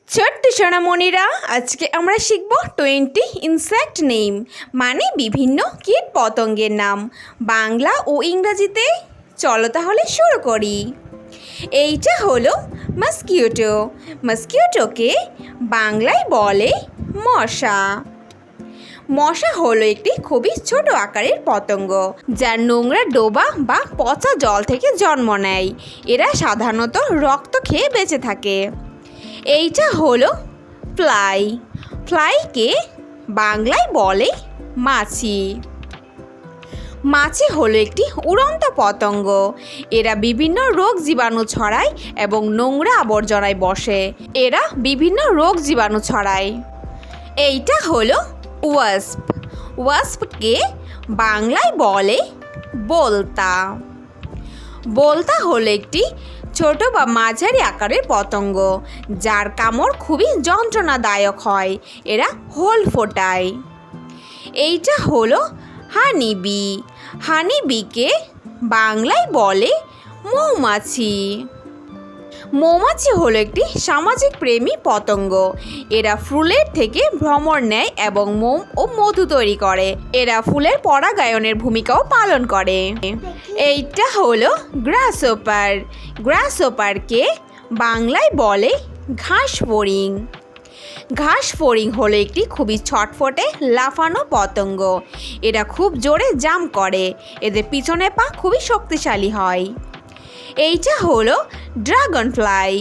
ছোট্ট সোনামণিরা, আজকে আমরা শিখব 20 ইনসেক্ট নেম, মানে বিভিন্ন কীট পতঙ্গের নাম, বাংলা ও ইংরাজিতে। চলো তাহলে শুরু করি। এইটা হলো মস্কিটো। মস্কিটোকে বাংলায় বলে মশা। মশা হলো একটি খুবই ছোট আকারের পতঙ্গ, যার নোংরা ডোবা বা পচা জল থেকে জন্ম নেয়। এরা সাধারণত রক্ত খেয়ে বেঁচে থাকে। এইটা হলো ফ্লাই। ফ্লাইকে বাংলায় বলে মাছি। মাছি হলো একটি উড়ন্ত পতঙ্গ। এরা বিভিন্ন রোগ জীবাণু ছড়ায় এবং নোংরা আবর্জনায় বসে। এরা বিভিন্ন রোগ জীবাণু ছড়ায়। এইটা হলো ওয়াস্প। ওয়াস্পকে বাংলায় বলে বোলতা। বোলতা হলো একটি ছোট বা মাঝারি আকারের পতঙ্গ, যার কামড় খুবই যন্ত্রণাদায়ক হয়। এরা হোল ফোটায়। এইটা হলো হানিবি। হানিবিকে বাংলায় বলে মৌমাছি। মৌমাছি হলো একটি সামাজিক প্রেমী পতঙ্গ। এরা ফুলের থেকে ভ্রমর নেয় এবং মোম ও মধু তৈরি করে। এরা ফুলের পরাগায়নের ভূমিকাও পালন করে। এইটা হলো গ্রাসহপার। গ্রাসহপারকে বাংলায় বলে ঘাস ফড়িং। ঘাস ফড়িং হলো একটি খুবই ছটফটে লাফানো পতঙ্গ। এরা খুব জোরে জাম্প করে। এদের পিছনের পা খুবই শক্তিশালী হয়। এইটা হলো ড্রাগন ফ্লাই।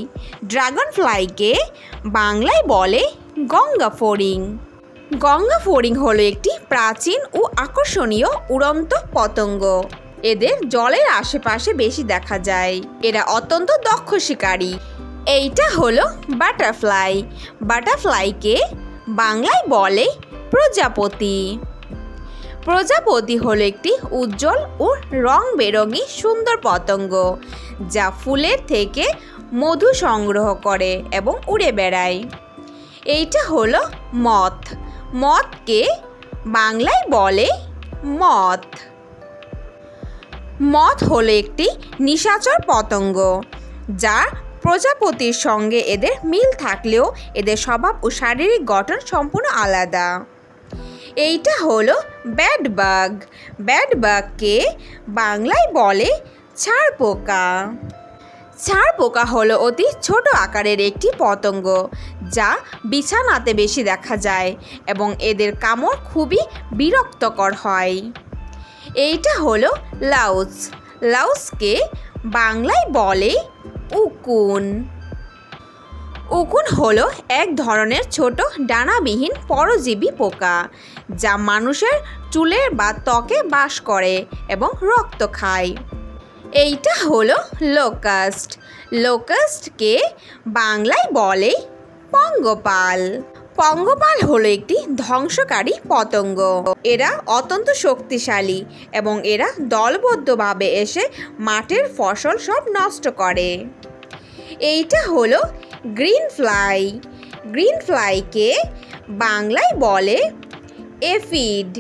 ড্রাগন ফ্লাইকে বাংলায় বলে গঙ্গা ফড়িং। গঙ্গা ফড়িং হলো একটি প্রাচীন ও আকর্ষণীয় উড়ন্ত পতঙ্গ। এদের জলের আশেপাশে বেশি দেখা যায়। এরা অত্যন্ত দক্ষ শিকারী। এইটা হলো বাটারফ্লাই। বাটারফ্লাইকে বাংলায় বলে প্রজাপতি। প্রজাপতি হলো একটি উজ্জ্বল ও রং বেরঙি সুন্দর পতঙ্গ, যা ফুলের থেকে মধু সংগ্রহ করে এবং উড়ে বেড়ায়। এইটা হলো মথ। মথকে বাংলায় বলে মথ। মথ হলো একটি নিশাচর পতঙ্গ, যা প্রজাপতির সঙ্গে এদের মিল থাকলেও এদের স্বভাব ও শারীরিক গঠন সম্পূর্ণ আলাদা। এইটা হলো ব্যাডবাগ। ব্যাডবাগকে বাংলায় বলে ছাড় পোকা। ছাড় পোকা হলো অতি ছোট আকারের একটি পতঙ্গ, যা বিছানাতে বেশি দেখা যায় এবং এদের কামড় খুবই বিরক্তকর হয়। এইটা হলো লাউস। লাউসকে বাংলায় বলে উকুন। উকুন হলো এক ধরনের ছোট ডানাবিহীন পরজীবী পোকা, যা মানুষের চুলের বা ত্বকে বাস করে এবং রক্ত খায়। এইটা হলো লোকাস্ট। লোকাস্টকে বাংলায় বলে পঙ্গপাল। পঙ্গপাল হলো একটি ধ্বংসকারী পতঙ্গ। এরা অত্যন্ত শক্তিশালী এবং এরা দলবদ্ধভাবে এসে মাঠের ফসল সব নষ্ট করে। এইটা হলো গ্রিন ফ্লাই। গ্রিন ফ্লাইকে বাংলায় বলে এফিড।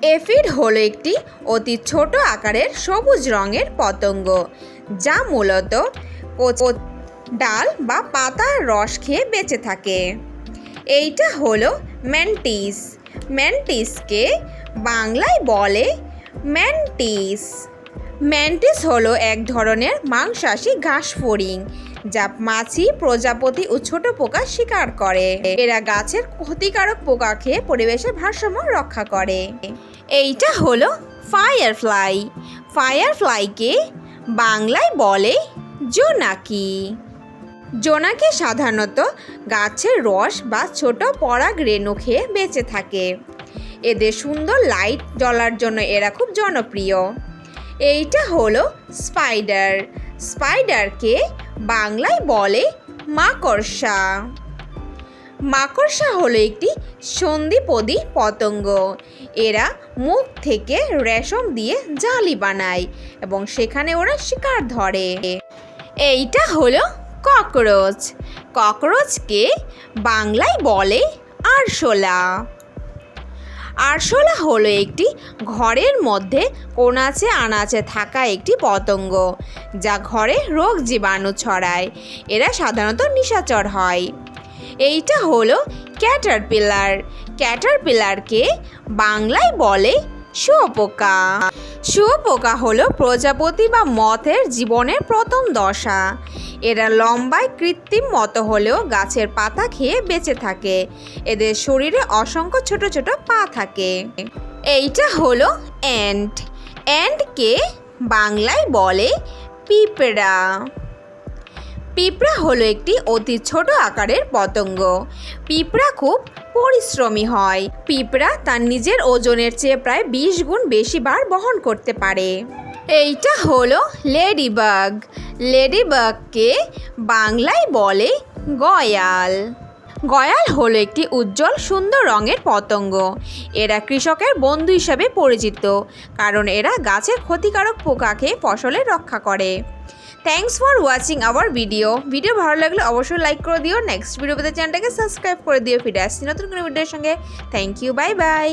এফিড হলো একটি অতি ছোট আকারের সবুজ রঙের পতঙ্গ, যা মূলত ডাল বা পাতার রস খেয়ে বেঁচে থাকে। এইটা হলো ম্যান্টিস। ম্যান্টিসকে বাংলায় বলে ম্যান্টিস। ম্যান্টিস হলো এক ধরনের মাংসাশী ঘাস ফড়িং, যা মাছি, প্রজাপতি ও ছোট পোকা শিকার করে। এরা গাছের ক্ষতিকারক পোকা খেয়ে পরিবেশের ভারসাম্য রক্ষা করে। এইটা হলো ফায়ারফ্লাই। ফায়ারফ্লাইকে বাংলায় বলে জোনাকি। জোনাকি সাধারণত গাছের রস বা ছোট পরাগ রেণু খেয়ে বেঁচে থাকে। এদের সুন্দর লাইট জ্বলার জন্য এরা খুব জনপ্রিয়। এইটা হলো স্পাইডার। স্পাইডারকে বাংলায় বলে মাকড়সা। মাকড়সা হলো একটি সন্ধিপদী পতঙ্গ। এরা মুখ থেকে রেশম দিয়ে জালি বানায় এবং সেখানে ওরা শিকার ধরে। এইটা হলো ককরোচ। ককরোচকে বাংলায় বলে আরশোলা। আরশোলা হলো একটি ঘরের মধ্যে কোনাচে আনাচে থাকা একটি পতঙ্গ, যা ঘরে রোগ জীবাণু ছড়ায়। এরা সাধারণত নিশাচর হয়। এইটা হলো ক্যাটারপিলার। ক্যাটারপিলারকে বাংলায় বলে শুঁয়োপোকা। শুঁয়োপোকা হলো প্রজাপতি বা মথের জীবনের প্রথম দশা। এরা লম্বায় কৃত্রিম মতো হলেও গাছের পাতা খেয়ে বেঁচে থাকে। এদের শরীরে অসংখ্য ছোট ছোট পা থাকে। এইটা হলো অ্যান্ট। অ্যান্টকে বাংলায় বলে পিঁপড়া। পিঁপড়া হলো একটি অতি ছোট আকারের পতঙ্গ। পিঁপড়া খুব পরিশ্রমী হয়। পিঁপড়া তার নিজের ওজনের চেয়ে প্রায় 20 গুণ বেশি বার বহন করতে পারে। এইটা হলো লেডিবাগ। লেডিবাগকে বাংলায় বলে গয়াল। গয়াল হলো একটি উজ্জ্বল সুন্দর রঙের পতঙ্গ। এরা কৃষকের বন্ধু হিসাবে পরিচিত, কারণ এরা গাছের ক্ষতিকারক পোকা খেয়ে ফসলের রক্ষা করে। Thanks for watching hour video ভালো লাগলে অবশ্যই লাইক করে দিও। নেক্সট ভিডিও পেতে চ্যানেলটাকে সাবস্ক্রাইব করে দিও। ফিরে আসছি নতুন কোনো ভিডিওর সঙ্গে। Thank you, bye by.